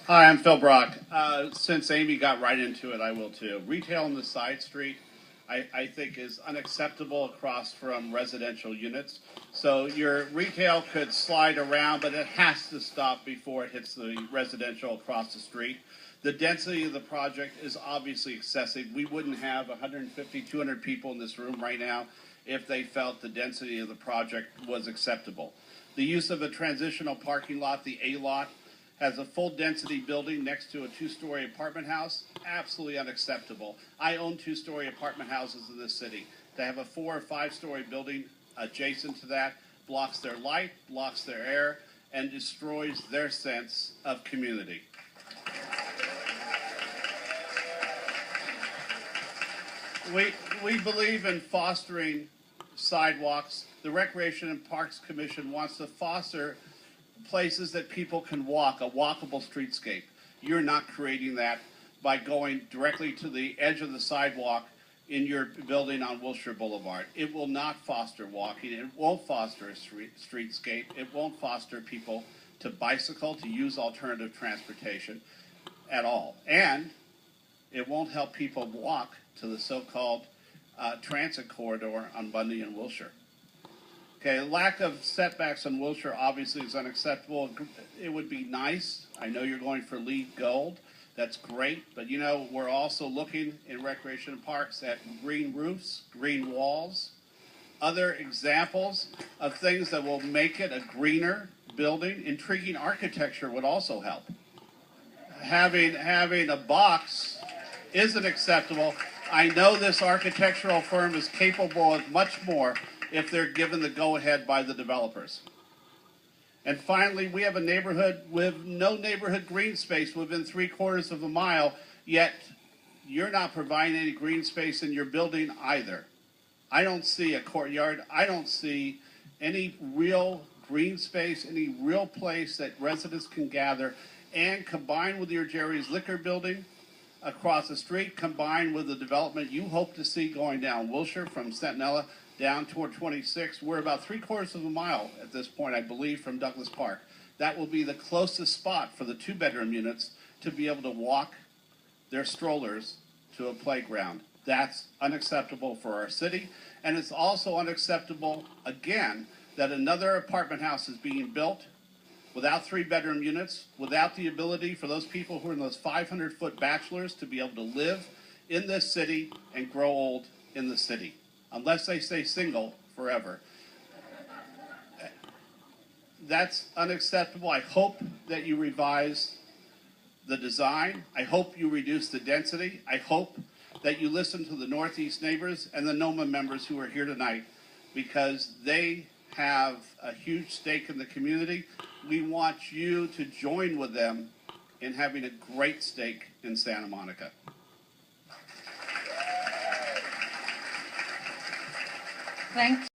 Hi, I'm Phil Brock. Since Amy got right into it, I will too. Retail on the side street, I think, is unacceptable across from residential units. So your retail could slide around, but it has to stop before it hits the residential across the street. The density of the project is obviously excessive. We wouldn't have 150, 200 people in this room right now if they felt the density of the project was acceptable. The use of a transitional parking lot, the A lot, has a full density building next to a two-story apartment house, absolutely unacceptable. I own two-story apartment houses in this city. To have a 4 or 5-story building adjacent to that blocks their light, blocks their air, and destroys their sense of community. We believe in fostering sidewalks. The Recreation and Parks Commission wants to foster places that people can walk, a walkable streetscape. You're not creating that by going directly to the edge of the sidewalk in your building on Wilshire Boulevard. It will not foster walking. It won't foster a streetscape. It won't foster people to bicycle, to use alternative transportation at all. And it won't help people walk to the so-called transit corridor on Bundy and Wilshire. Okay, lack of setbacks on Wilshire obviously is unacceptable. It would be nice. I know you're going for LEED Gold. That's great. But, you know, we're also looking in recreation and parks at green roofs, green walls, other examples of things that will make it a greener building. Intriguing architecture would also help. Having a box isn't acceptable. I know this architectural firm is capable of much more if they're given the go-ahead by the developers. And finally, we have a neighborhood with no neighborhood green space within 3/4 of a mile, yet you're not providing any green space in your building either. I don't see a courtyard. I don't see any real green space, any real place that residents can gather, and combined with your Jerry's Liquor building across the street, combined with the development you hope to see going down Wilshire from Centinela down toward 26. We're about 3/4 of a mile at this point, I believe, from Douglas Park. That will be the closest spot for the 2-bedroom units to be able to walk their strollers to a playground. That's unacceptable for our city. And it's also unacceptable, again, that another apartment house is being built without 3-bedroom units, without the ability for those people who are in those 500-foot bachelors to be able to live in this city and grow old in the city, unless they stay single forever. That's unacceptable. I hope that you revise the design. I hope you reduce the density. I hope that you listen to the Northeast neighbors and the NOMA members who are here tonight, because they have a huge stake in the community. We want you to join with them in having a great stake in Santa Monica. Thank you.